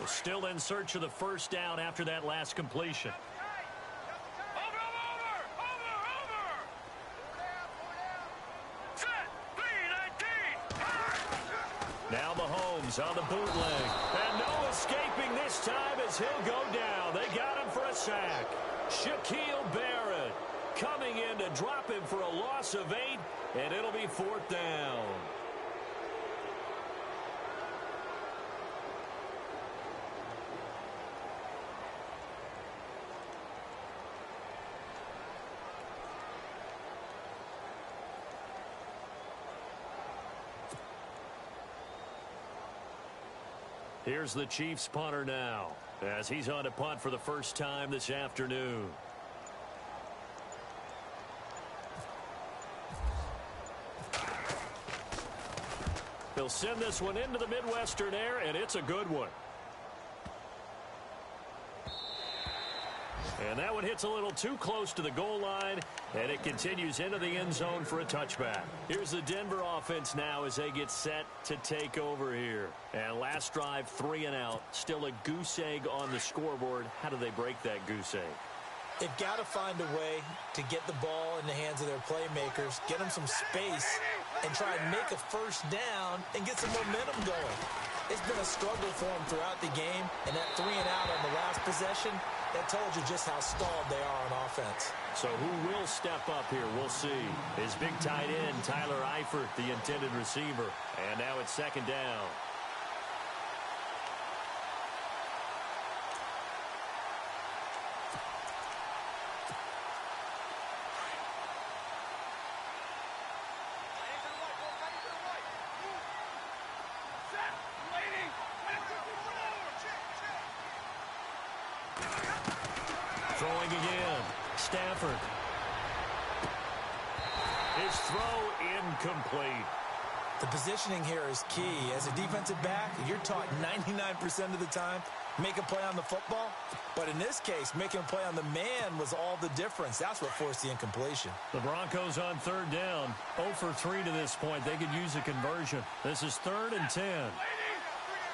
Still in search of the first down after that last completion. Now Mahomes on the bootleg. And no escaping this time as he'll go down. They got him for a sack. Shaquille Barrett coming in to drop him for a loss of 8, and it'll be 4th down. Here's the Chiefs punter now, as he's on to punt for the first time this afternoon. He'll send this one into the Midwestern air, and it's a good one. And that one hits a little too close to the goal line, and it continues into the end zone for a touchback. Here's the Denver offense now as they get set to take over here. And last drive, 3 and out. Still a goose egg on the scoreboard. How do they break that goose egg? They've got to find a way to get the ball in the hands of their playmakers, get them some space, and try and make a first down and get some momentum going. It's been a struggle for them throughout the game, and that 3 and out on the last possession, that told you just how stalled they are on offense. So who will step up here? We'll see. His big tight end, Tyler Eifert, the intended receiver. And now it's 2nd down. Throwing again. Stafford. His throw incomplete. The positioning here is key. As a defensive back, you're taught 99% of the time, make a play on the football. But in this case, making a play on the man was all the difference. That's what forced the incompletion. The Broncos on 3rd down. 0 for 3 to this point. They could use a conversion. This is 3rd and 10.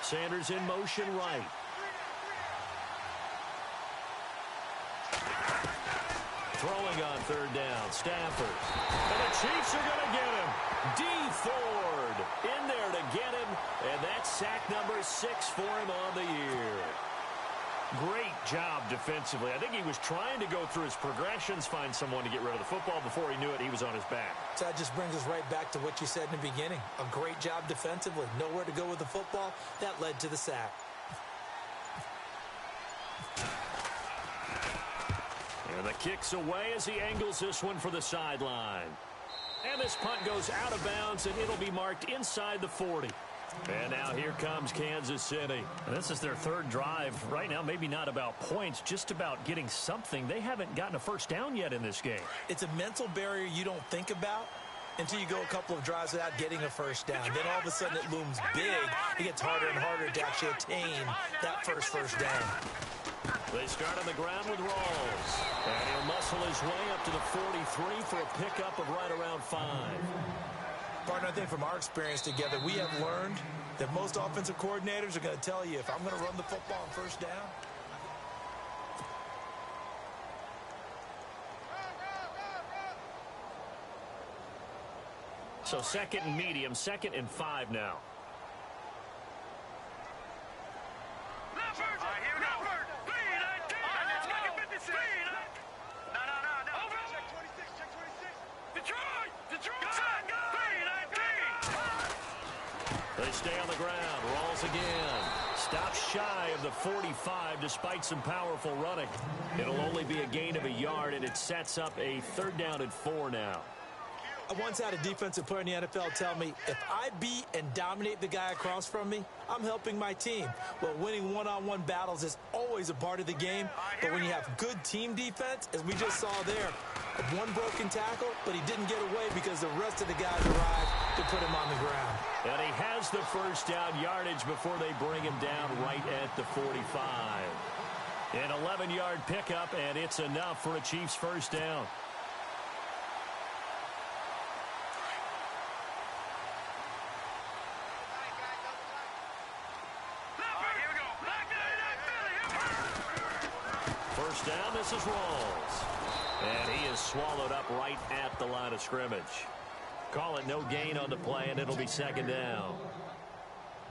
Sanders in motion right. Throwing on 3rd down, Stafford. And the Chiefs are going to get him. D. Ford in there to get him. And that's sack number 6 for him on the year. Great job defensively. I think he was trying to go through his progressions, find someone to get rid of the football. Before he knew it, he was on his back. So that just brings us right back to what you said in the beginning. A great job defensively. Nowhere to go with the football. That led to the sack. And the kick's away as he angles this one for the sideline. And this punt goes out of bounds, and it'll be marked inside the 40. And now here comes Kansas City. And this is their 3rd drive. Right now, maybe not about points, just about getting something. They haven't gotten a first down yet in this game. It's a mental barrier you don't think about until you go a couple of drives without getting a first down. Then all of a sudden it looms big. It gets harder and harder to actually attain that first down. They start on the ground with Rawls. And he'll muscle his way up to the 43 for a pickup of right around 5. Partner, I think from our experience together, we have learned that most offensive coordinators are going to tell you, if I'm going to run the football on first down, so 2nd and medium, 2nd and 5 now. They stay on the ground. Rawls again. Stops shy of the 45 despite some powerful running. It'll only be a gain of a yard, and it sets up a 3rd down and 4 now. I once had a defensive player in the NFL tell me, if I beat and dominate the guy across from me, I'm helping my team. Well, winning one-on-one battles is always a part of the game, but when you have good team defense, as we just saw there, one broken tackle, but he didn't get away because the rest of the guys arrived to put him on the ground. And he has the first down yardage before they bring him down right at the 45. An 11-yard pickup, and it's enough for a Chiefs first down. first down. This is Rawls. And he is swallowed up right at the line of scrimmage. Call it no gain on the play, and it'll be second down.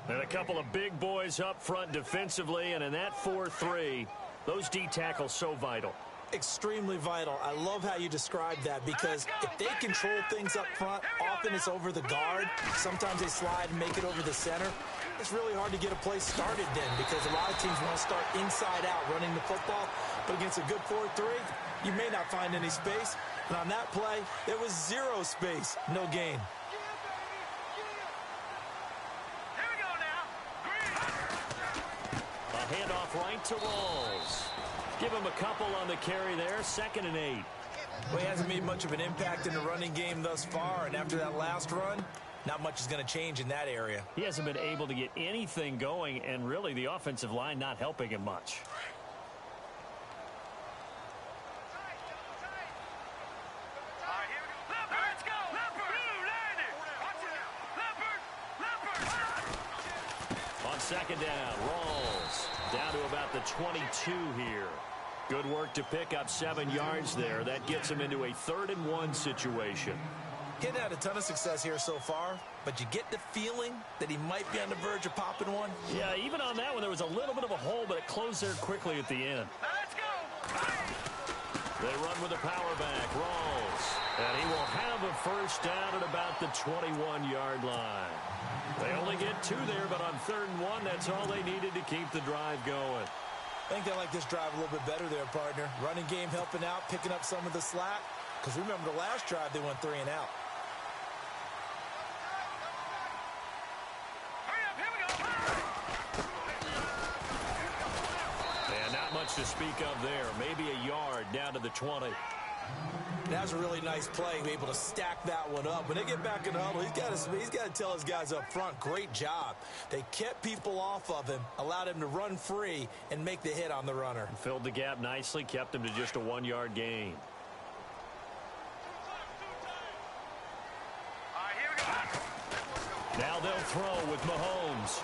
And a couple of big boys up front defensively, and in that 4-3, those D tackles so vital. Extremely vital. I love how you describe that, because if they control things up front, often it's over the guard. Sometimes they slide and make it over the center. It's really hard to get a play started then, because a lot of teams want to start inside out running the football. But against a good 4-3, you may not find any space. And on that play, there was zero space. No gain. A handoff right to Rawls. Give him a couple on the carry there. 2nd and 8. Well, he hasn't made much of an impact in the running game thus far, and after that last run, not much is going to change in that area. He hasn't been able to get anything going, and really the offensive line not helping him much. On 2nd down, Rawls down to about the 22 here. Good work to pick up 7 yards there. That gets him into a 3rd and 1 situation. He's had a ton of success here so far, but you get the feeling that he might be on the verge of popping one. Yeah, even on that one, there was a little bit of a hole, but it closed there quickly at the end. Let's go! They run with a power back, Rawls. And he will have a first down at about the 21-yard line. They only get 2 there, but on 3rd and 1, that's all they needed to keep the drive going. I think they like this drive a little bit better there, partner. Running game helping out, picking up some of the slack. Because remember, the last drive, they went 3 and out. And not much to speak of there. Maybe a yard down to the 20. That was a really nice play, able to stack that one up. When they get back in the huddle, he's got to tell his guys up front, great job. They kept people off of him, allowed him to run free, and make the hit on the runner. Filled the gap nicely, kept him to just a 1-yard gain. Now they'll throw with Mahomes.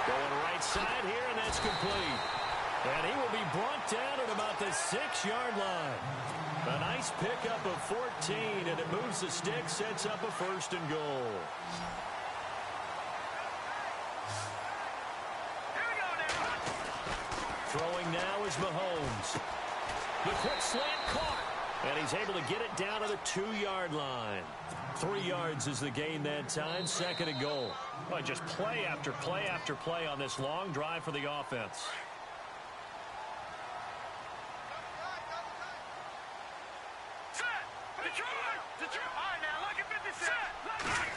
Going right side here, and that's complete. And he will be brought down at about the 6-yard line. A nice pickup of 14, and it moves the stick, sets up a 1st and goal. Throwing now is Mahomes. The quick slant caught, and he's able to get it down to the 2-yard line. 3 yards is the gain that time, 2nd and goal. Well, just play after play after play on this long drive for the offense.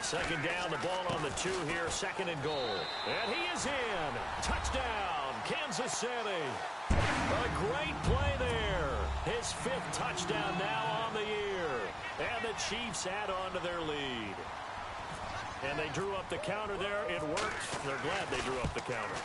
Second down, the ball on the 2 here, 2nd and goal. And he is in. Touchdown, Kansas City. A great play there. His 5th touchdown now on the year. And the Chiefs add on to their lead. And they drew up the counter there. It worked. They're glad they drew up the counter.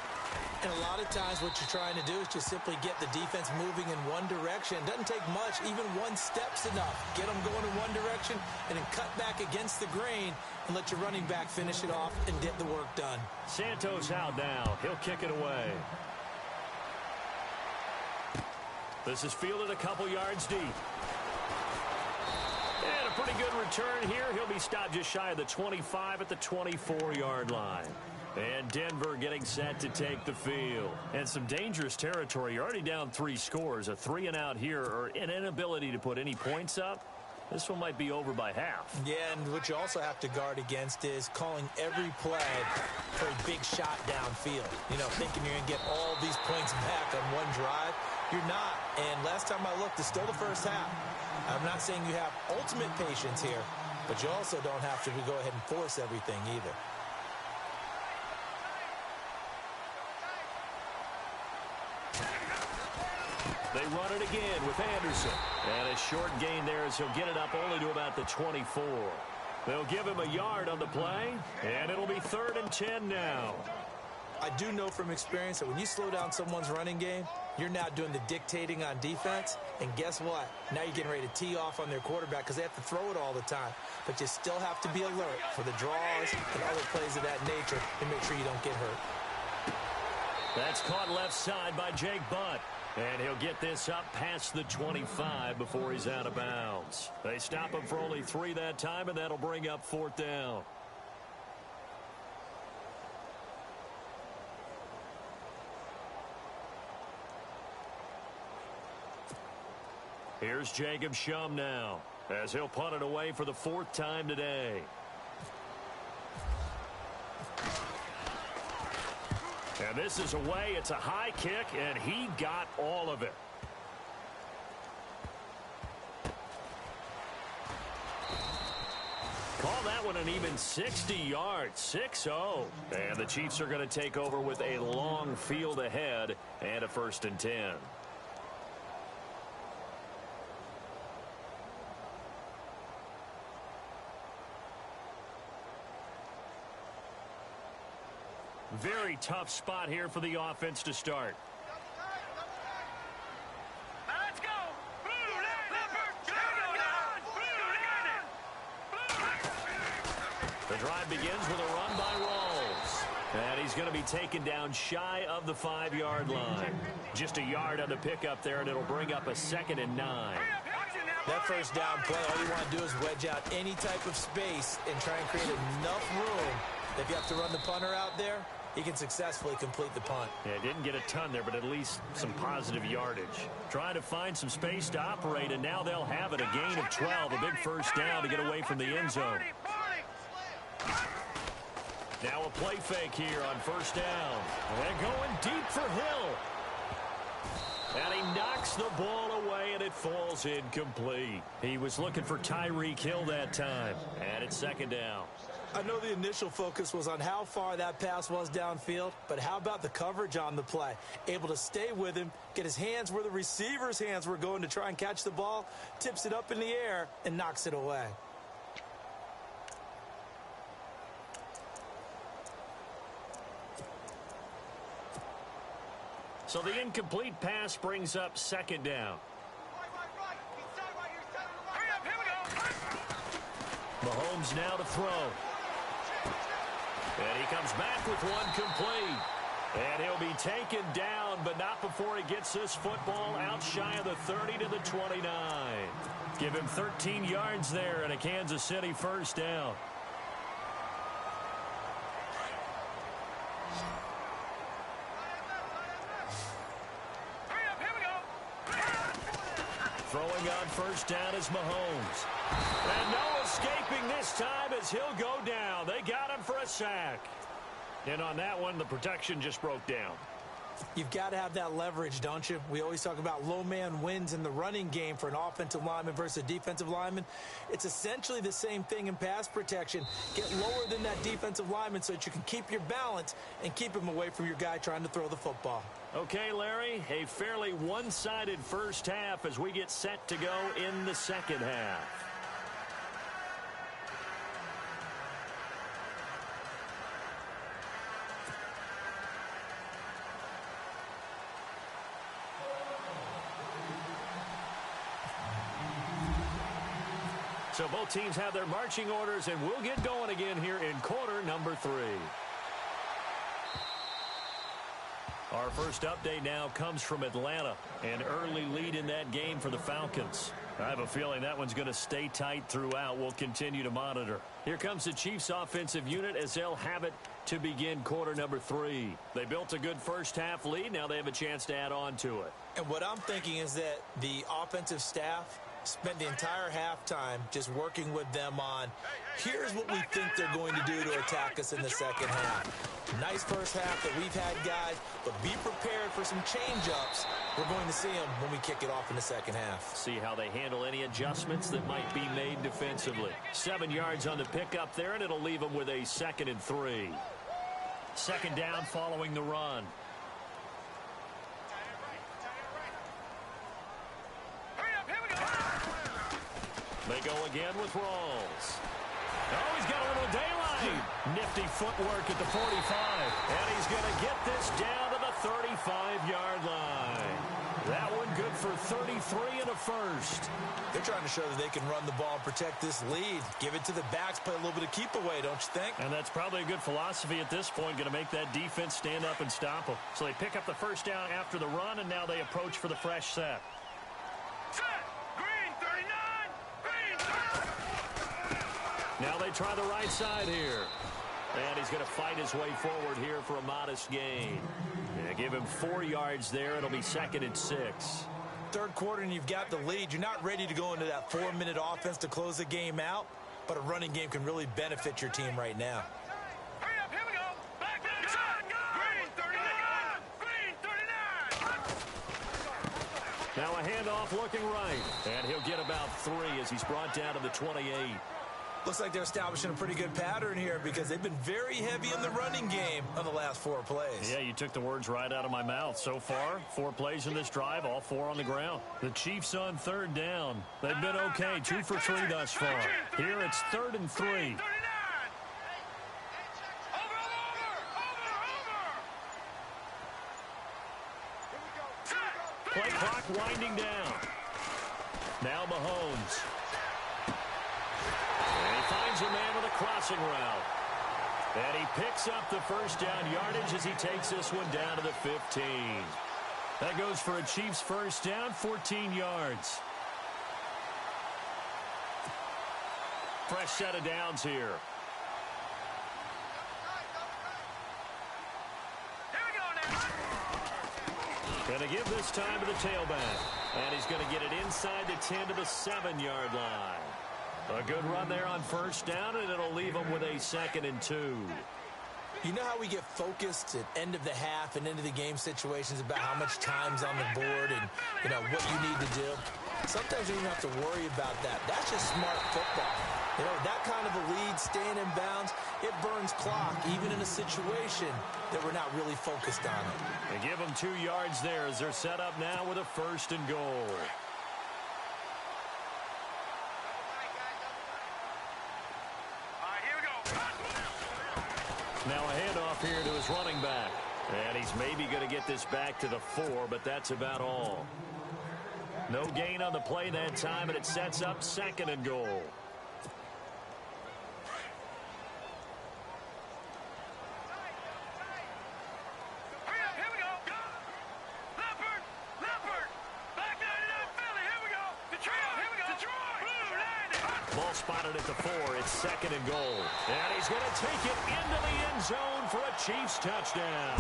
And a lot of times what you're trying to do is just simply get the defense moving in one direction. Doesn't take much. Even 1 step's enough. Get them going in one direction and then cut back against the grain and let your running back finish it off and get the work done. Santos out now. He'll kick it away. This is fielded a couple yards deep. And a pretty good return here. He'll be stopped just shy of the 25 at the 24-yard line. And Denver getting set to take the field. And some dangerous territory. You're already down 3 scores. A 3-and-out here, or an inability to put any points up. This one might be over by half. Yeah, and what you also have to guard against is calling every play for a big shot downfield. You know, thinking you're going to get all these points back on one drive. You're not. And last time I looked, it's still the first half. I'm not saying you have ultimate patience here, but you also don't have to go ahead and force everything either. They run it again with Anderson. And a short gain there as he'll get it up only to about the 24. They'll give him a yard on the play, and it'll be 3rd and 10 now. I do know from experience that when you slow down someone's running game, you're now doing the dictating on defense. And guess what? Now you're getting ready to tee off on their quarterback because they have to throw it all the time. But you still have to be alert for the draws and other plays of that nature to make sure you don't get hurt. That's caught left side by Jake Butt. And he'll get this up past the 25 before he's out of bounds. They stop him for only 3 that time, and that'll bring up 4th down. Here's Jacob Shum now, as he'll punt it away for the 4th time today. And this is away. It's a high kick, and he got all of it. Call that one an even 60 yards, 6-0. And the Chiefs are going to take over with a long field ahead and a 1st and 10. Very tough spot here for the offense to start. Let's go. The drive begins with a run by Rawls. And he's going to be taken down shy of the 5-yard line. Just a yard on the pickup there, and it'll bring up a 2nd and 9. That first down play, all you want to do is wedge out any type of space and try and create enough room that if you have to run the punter out there, he can successfully complete the punt. Yeah, didn't get a ton there, but at least some positive yardage. Trying to find some space to operate, and now they'll have it. A gain of 12, a big first down to get away from the end zone. Now a play fake here on 1st down. And going deep for Hill. And he knocks the ball away, and it falls incomplete. He was looking for Tyreek Hill that time. And it's 2nd down. I know the initial focus was on how far that pass was downfield, but how about the coverage on the play? Able to stay with him, get his hands where the receiver's hands were going to try and catch the ball, tips it up in the air, and knocks it away. So the incomplete pass brings up 2nd down. Mahomes now to throw. And he comes back with one complete. And he'll be taken down, but not before he gets this football out shy of the 30 to the 29. Give him 13 yards there and a Kansas City 1st down. Throwing on 1st down is Mahomes. And no escaping this time as he'll go down. They got him for a sack. And on that one, the protection just broke down. You've got to have that leverage, don't you? We always talk about low man wins in the running game for an offensive lineman versus a defensive lineman. It's essentially the same thing in pass protection. Get lower than that defensive lineman so that you can keep your balance and keep him away from your guy trying to throw the football. Okay, Larry, a fairly one-sided first half as we get set to go in the 2nd half. So both teams have their marching orders, and we'll get going again here in quarter number 3. Our first update now comes from Atlanta. An early lead in that game for the Falcons. I have a feeling that one's going to stay tight throughout. We'll continue to monitor. Here comes the Chiefs offensive unit as they'll have it to begin quarter number 3. They built a good first half lead. Now they have a chance to add on to it. And what I'm thinking is that the offensive staff spent the entire halftime just working with them on, here's what we think they're going to do to attack us in the 2nd half. Nice first half that we've had, guys, but be prepared for some change-ups. We're going to see them when we kick it off in the 2nd half. See how they handle any adjustments that might be made defensively. 7 yards on the pickup there, and it'll leave them with a 2nd and 3. 2nd down following the run. They go again with Rawls. Oh, he's got a little daylight. Nifty footwork at the 45. And he's going to get this down to the 35-yard line. That one good for 33 and a first. They're trying to show that they can run the ball and protect this lead. Give it to the backs, play a little bit of keep away, don't you think? And that's probably a good philosophy at this point, going to make that defense stand up and stop them. So they pick up the first down after the run, and now they approach for the fresh set. Set! Green 39! Green 39! Now they try the right side here. And he's going to fight his way forward here for a modest gain. Yeah, give him 4 yards there. It'll be 2nd and 6. Third quarter and you've got the lead. You're not ready to go into that 4-minute offense to close the game out, but a running game can really benefit your team right now. Hurry up, here we go! Back to the Green 39! Green 39! Now a handoff looking right. And he'll get about 3 as he's brought down to the 28. Looks like they're establishing a pretty good pattern here because they've been very heavy in the running game on the last 4 plays. Yeah, you took the words right out of my mouth. So far, 4 plays in this drive, all 4 on the ground. The Chiefs on 3rd down. They've been okay, 2 for 3 thus far. Here it's 3rd and 3. Play clock winding down. Now Mahomes. And he finds a man with a crossing route. And he picks up the first down yardage as he takes this one down to the 15. That goes for a Chiefs first down, 14 yards. Fresh set of downs here. Going to give this time to the tailback. And he's going to get it inside the 10 to the 7-yard line. A good run there on first down, and it'll leave him with a 2nd and 2. You know how we get focused at end of the half and into the game situations about how much time's on the board and, you know, what you need to do? Sometimes you don't have to worry about that. That's just smart football. You know, that kind of a lead, staying in bounds, it burns clock, even in a situation that we're not really focused on it. They give them 2 yards there as they're set up now with a 1st and goal. Now a handoff here to his running back. And he's maybe going to get this back to the 4, but that's about all. No gain on the play that time, and it sets up 2nd and goal. Ball spotted at the 4. It's 2nd and goal. And he's going to take it into the end zone for a Chiefs touchdown.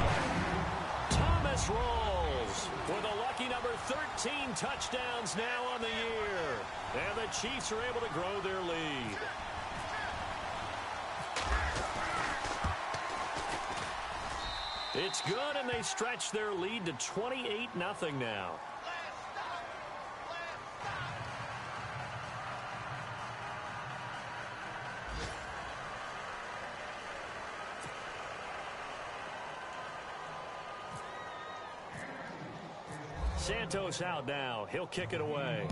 Thomas Rawls with a lucky number 13 touchdowns now on the year. And the Chiefs are able to grow their lead. It's good, and they stretch their lead to 28-0 now. Santos out now. He'll kick it away.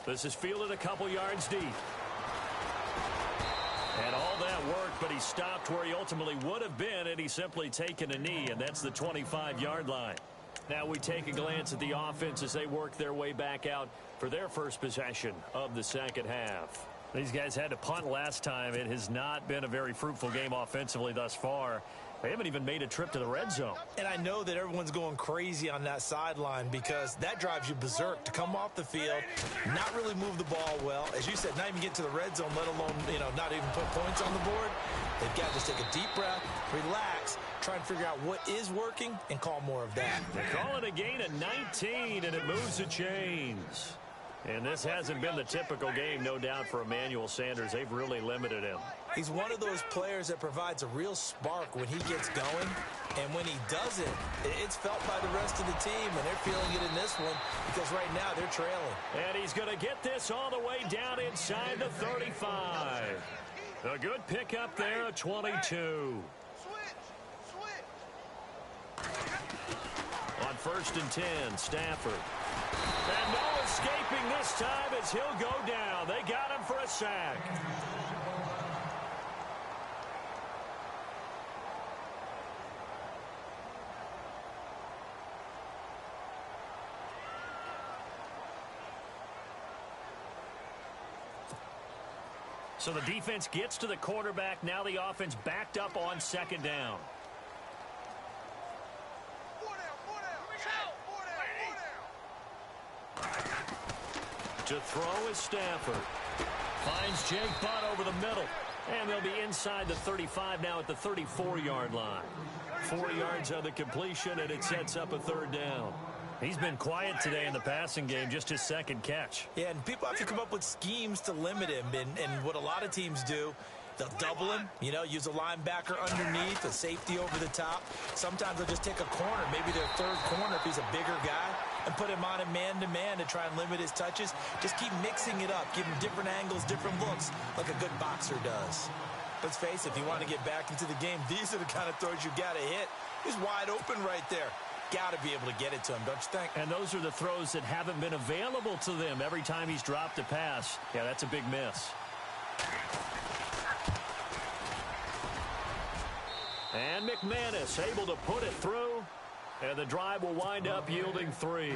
This is fielded a couple yards deep. And all that work, but he stopped where he ultimately would have been, and he's simply taken a knee, and that's the 25-yard line. Now we take a glance at the offense as they work their way back out for their first possession of the second half. These guys had to punt last time. It has not been a very fruitful game offensively thus far. They haven't even made a trip to the red zone. And I know that everyone's going crazy on that sideline because that drives you berserk to come off the field, not really move the ball well. As you said, not even get to the red zone, let alone, not even put points on the board. They've got to just take a deep breath, relax, try and figure out what is working, and call more of that. They call it a gain of 19, and it moves the chains. And this hasn't been the typical game, no doubt, for Emmanuel Sanders. They've really limited him. He's one of those players that provides a real spark when he gets going. And when he doesn't, it's felt by the rest of the team, and they're feeling it in this one because right now they're trailing. And he's going to get this all the way down inside the 35. A good pickup there, a 22. On 1st and 10, Stafford. And no escaping this time as he'll go down. They got him for a sack. So the defense gets to the quarterback. Now the offense backed up on second down. To throw is Stafford. Finds Jake Butt over the middle. And they'll be inside the 35 now at the 34-yard line. 4 yards on the completion, and it sets up a third down. He's been quiet today in the passing game, just his second catch. Yeah, and people have to come up with schemes to limit him. And what a lot of teams do, they'll double him, use a linebacker underneath, a safety over the top. Sometimes they'll just take a corner, maybe their third corner if he's a bigger guy, and put him on a man-to-man to try and limit his touches. Just keep mixing it up, give him different angles, different looks, like a good boxer does. Let's face it, if you want to get back into the game, these are the kind of throws you got to hit. He's wide open right there. Got to be able to get it to him, don't you think? And those are the throws that haven't been available to them every time he's dropped a pass. Yeah, that's a big miss. And McManus able to put it through. And the drive will wind up yielding 3.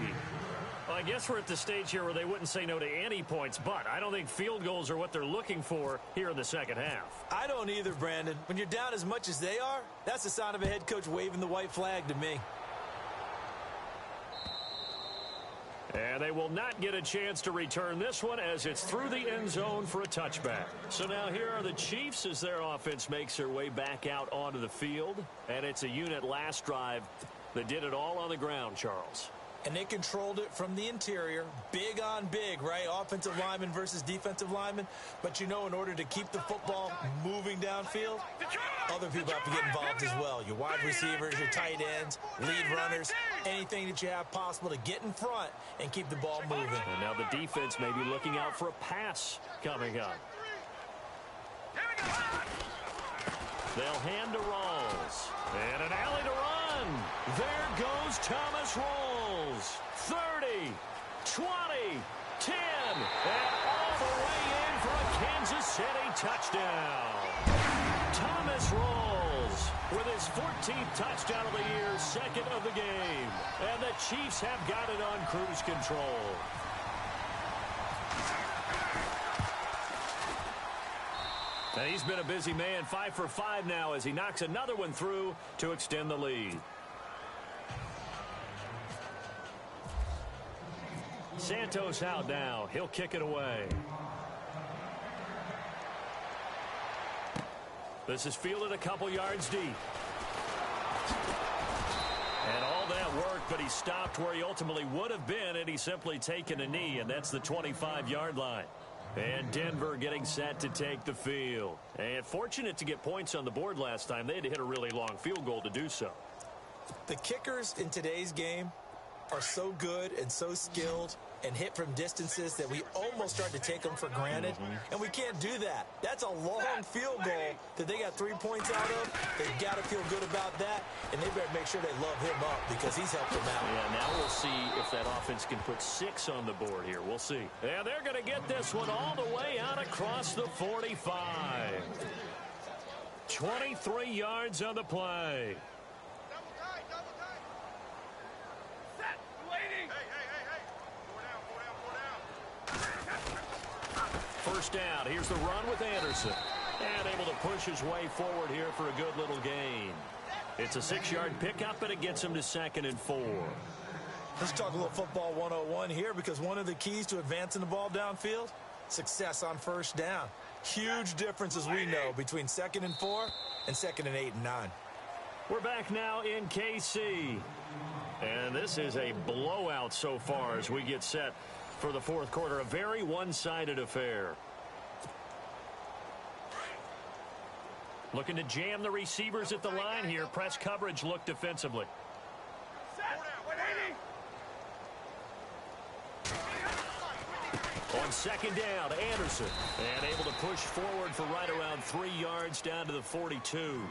Well, I guess we're at the stage here where they wouldn't say no to any points, but I don't think field goals are what they're looking for here in the second half. I don't either, Brandon. When you're down as much as they are, that's the sign of a head coach waving the white flag to me. And they will not get a chance to return this one as it's through the end zone for a touchback. So now here are the Chiefs as their offense makes their way back out onto the field. And it's a unit last drive that did it all on the ground, Charles. And they controlled it from the interior, big on big, right? Offensive lineman versus defensive lineman. But in order to keep the football moving downfield, other people have to get involved as well. Your wide receivers, your tight ends, lead runners, anything that you have possible to get in front and keep the ball moving. And now the defense may be looking out for a pass coming up. They'll hand to Rawls. And an alley to run. There goes Thomas Rawls. 30, 20, 10, and all the way in for a Kansas City touchdown. Thomas Rawls with his 14th touchdown of the year, second of the game. And the Chiefs have got it on cruise control. And he's been a busy man, 5 for 5 now as he knocks another one through to extend the lead. Santos out now. He'll kick it away. This is fielded a couple yards deep. And all that work, but he stopped where he ultimately would have been, and he's simply taken a knee, and that's the 25-yard line. And Denver getting set to take the field. And fortunate to get points on the board last time. They had to hit a really long field goal to do so. The kickers in today's game are so good and so skilled and hit from distances that we almost start to take them for granted. And we can't do that. That's a long field goal that they got 3 points out of. They've got to feel good about that, and they better make sure they love him up because he's helped them out. Yeah, now we'll see if that offense can put 6 on the board here. We'll see. And they're going to get this one all the way out across the 45. 23 yards on the play. First down. Here's the run with Anderson. And able to push his way forward here for a good little gain. It's a 6-yard pickup, and it gets him to 2nd and 4. Let's talk a little football 101 here because one of the keys to advancing the ball downfield, success on first down. Huge difference, as we know, between 2nd and 4 and 2nd and 8 and 9. We're back now in KC. And this is a blowout so far as we get set for the fourth quarter. A very one-sided affair. Looking to jam the receivers at the line here. Press coverage look defensively. On second down, Anderson. And able to push forward for right around 3 yards down to the 42.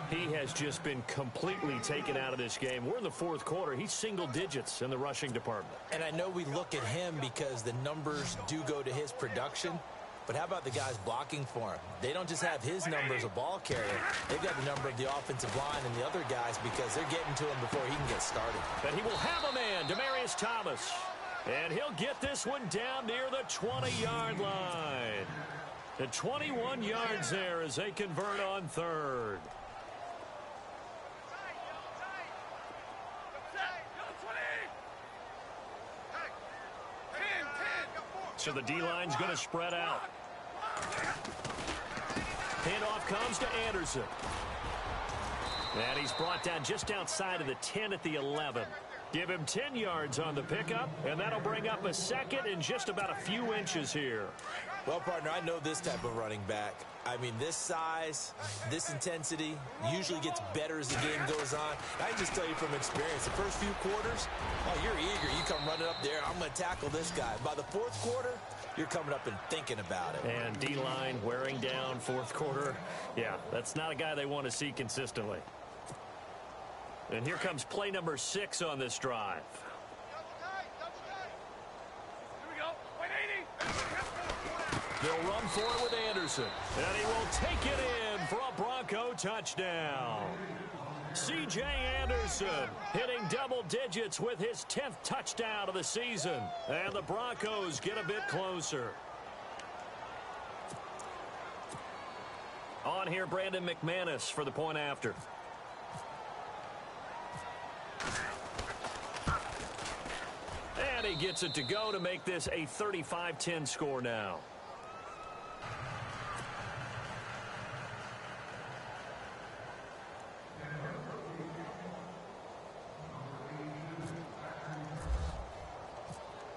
He has just been completely taken out of this game. We're in the fourth quarter. He's single digits in the rushing department. And I know we look at him because the numbers do go to his production. But how about the guys blocking for him? They don't just have his number as a ball carrier. They've got the number of the offensive line and the other guys because they're getting to him before he can get started. And he will have a man, Demaryius Thomas. And he'll get this one down near the 20-yard line. And 21 yards there as they convert on third. So the D-line's going to spread out. Handoff comes to Anderson. And he's brought down just outside of the 10 at the 11. Give him 10 yards on the pickup, and that'll bring up a second in just about a few inches here. Well, partner, I know this type of running back. I mean, this size, this intensity usually gets better as the game goes on. I can just tell you from experience, the first few quarters, oh, you're eager. You come running up there, I'm going to tackle this guy. By the fourth quarter, you're coming up and thinking about it. And D-line wearing down fourth quarter. Yeah, that's not a guy they want to see consistently. And here comes play number 6 on this drive. They'll run for it with Anderson. And he will take it in for a Bronco touchdown. C.J. Anderson hitting double digits with his 10th touchdown of the season. And the Broncos get a bit closer. On here, Brandon McManus for the point after. And he gets it to go to make this a 35-10 score now.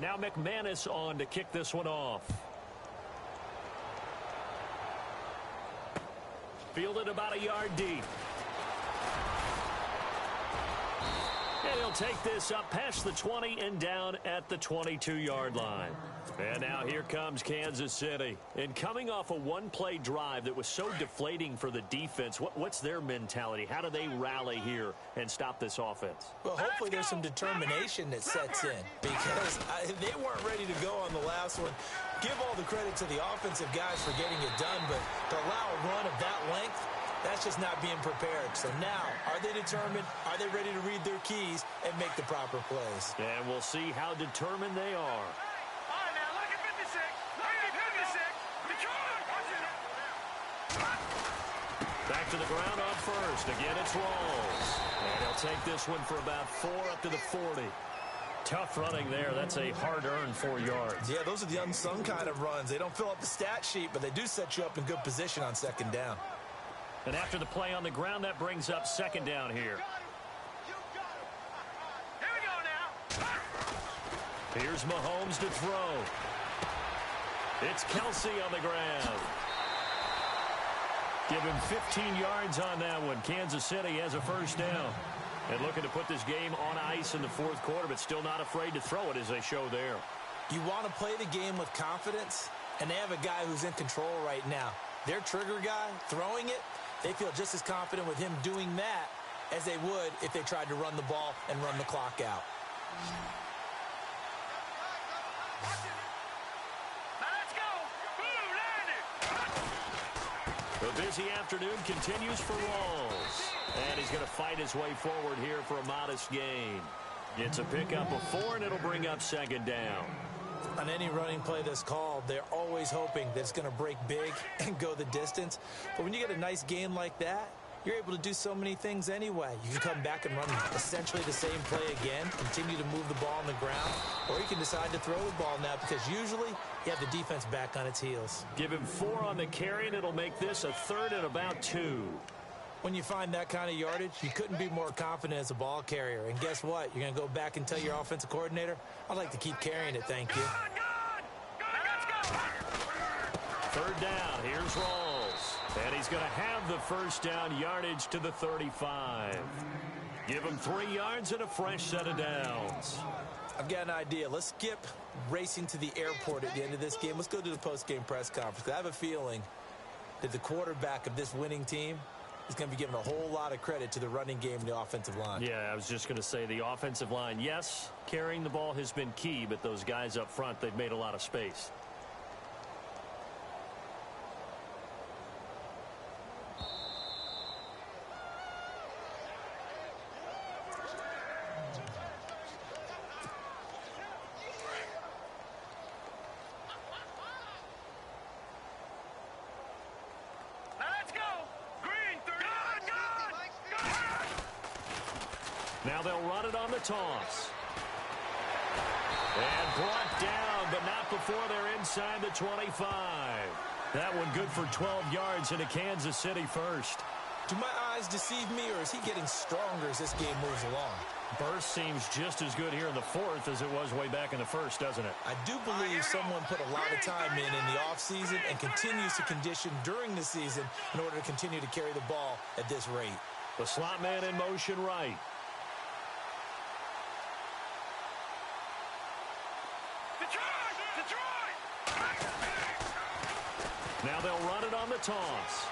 Now McManus on to kick this one off. Fielded about a yard deep. And he'll take this up past the 20 and down at the 22-yard line. And now here comes Kansas City. And coming off a one-play drive that was so deflating for the defense, what's their mentality? How do they rally here and stop this offense? Well, hopefully there's some determination that sets in because they weren't ready to go on the last one. Give all the credit to the offensive guys for getting it done, but to allow a run of that length, that's just not being prepared. So now, are they determined? Are they ready to read their keys and make the proper plays? And we'll see how determined they are. Back to the ground on first. Again, it's Rawls. And he'll take this one for about 4 up to the 40. Tough running there. That's a hard-earned 4 yards. Yeah, those are the unsung kind of runs. They don't fill up the stat sheet, but they do set you up in good position on second down. And after the play on the ground, that brings up second down here. Here we go now. Here's Mahomes to throw. It's Kelsey on the ground. Give him 15 yards on that one. Kansas City has a first down. And looking to put this game on ice in the fourth quarter, but still not afraid to throw it as they show there. You want to play the game with confidence, and they have a guy who's in control right now. Their trigger guy, throwing it, they feel just as confident with him doing that as they would if they tried to run the ball and run the clock out. The busy afternoon continues for Rawls. And he's going to fight his way forward here for a modest gain. It's a pickup of 4, and it'll bring up second down. On any running play that's called, they're always hoping that it's going to break big and go the distance. But when you get a nice gain like that, you're able to do so many things anyway. You can come back and run essentially the same play again, continue to move the ball on the ground, or you can decide to throw the ball now because usually you have the defense back on its heels. Give him 4 on the carry, and it'll make this a 3rd and about 2. When you find that kind of yardage, you couldn't be more confident as a ball carrier. And guess what? You're going to go back and tell your offensive coordinator, I'd like to keep carrying it, thank you. Third down, here's Rawls. And he's going to have the first down yardage to the 35. Give him 3 yards and a fresh set of downs. I've got an idea. Let's skip racing to the airport at the end of this game. Let's go to the post-game press conference. I have a feeling that the quarterback of this winning team is going to be given a whole lot of credit to the running game and the offensive line. Yeah, I was just going to say the offensive line, yes, carrying the ball has been key, but those guys up front, they've made a lot of space. Now they'll run it on the toss. And brought down, but not before they're inside the 25. That one good for 12 yards into Kansas City first. Do my eyes deceive me, or is he getting stronger as this game moves along? Burst seems just as good here in the fourth as it was way back in the first, doesn't it? I do believe someone put a lot of time in the offseason and continues to condition during the season in order to continue to carry the ball at this rate. The slot man in motion right. Now they'll run it on the toss.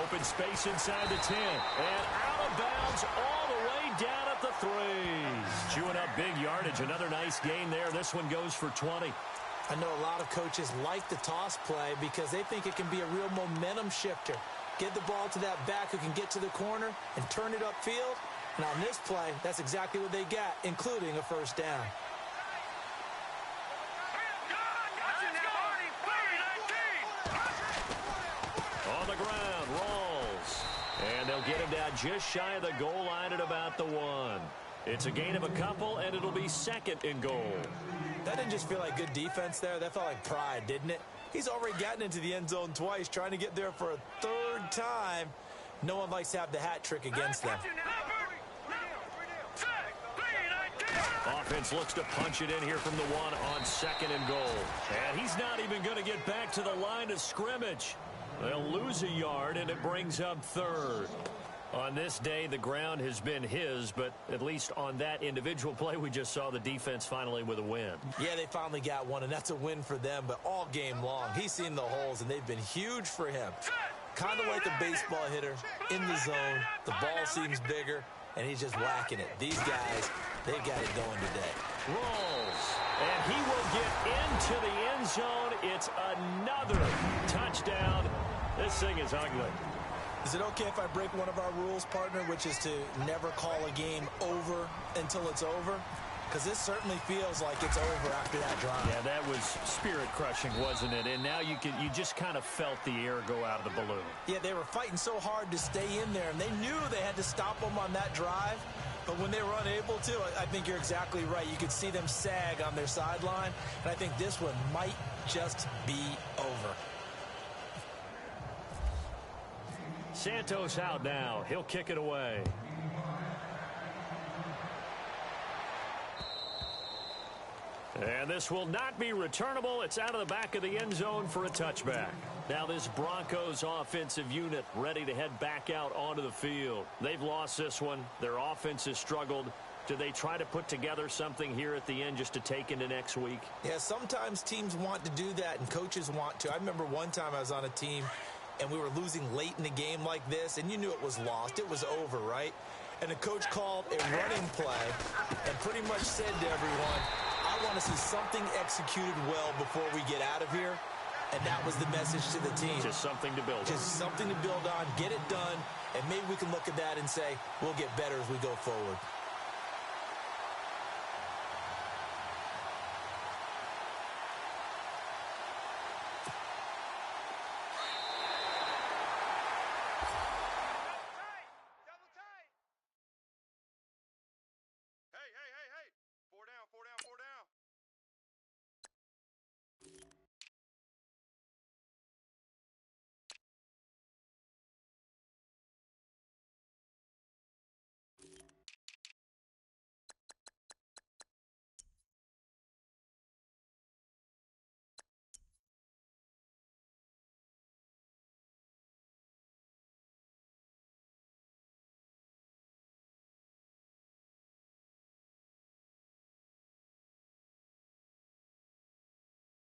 Open space inside the 10. And out of bounds all the way down at the 3. Chewing up big yardage. Another nice gain there. This one goes for 20. I know a lot of coaches like the toss play because they think it can be a real momentum shifter. Get the ball to that back who can get to the corner and turn it upfield. And on this play, that's exactly what they got, including a first down. On the ground, rolls. And they'll get him down just shy of the goal line at about the 1. It's a gain of a couple, and it'll be second and goal. That didn't just feel like good defense there. That felt like pride, didn't it? He's already gotten into the end zone twice, trying to get there for a third time. No one likes to have the hat trick against them. Offense looks to punch it in here from the 1 on second and goal. And he's not even going to get back to the line of scrimmage. They'll lose a yard, and it brings up third. On this day, the ground has been his, but at least on that individual play, we just saw the defense finally with a win. Yeah, they finally got one, and that's a win for them, but all game long, he's seen the holes, and they've been huge for him. Kind of like a baseball hitter in the zone. The ball seems bigger, and he's just whacking it. These guys, they've got it going today. Rolls, and he will get into the end zone. It's another touchdown. This thing is ugly. Is it okay if I break one of our rules, partner, which is to never call a game over until it's over? Because this certainly feels like it's over after that drive. Yeah, that was spirit-crushing, wasn't it? And now you just kind of felt the air go out of the balloon. Yeah, they were fighting so hard to stay in there, and they knew they had to stop them on that drive. But when they were unable to, I think you're exactly right. You could see them sag on their sideline, and I think this one might just be over. Santos out now. He'll kick it away. And this will not be returnable. It's out of the back of the end zone for a touchback. Now this Broncos offensive unit ready to head back out onto the field. They've lost this one. Their offense has struggled. Do they try to put together something here at the end just to take into next week? Yeah, sometimes teams want to do that and coaches want to. I remember one time I was on a team and we were losing late in the game like this, and you knew it was lost. It was over, right? And the coach called a running play and pretty much said to everyone, I want to see something executed well before we get out of here. And that was the message to the team. Just something to build on. Just something to build on, get it done, and maybe we can look at that and say, we'll get better as we go forward.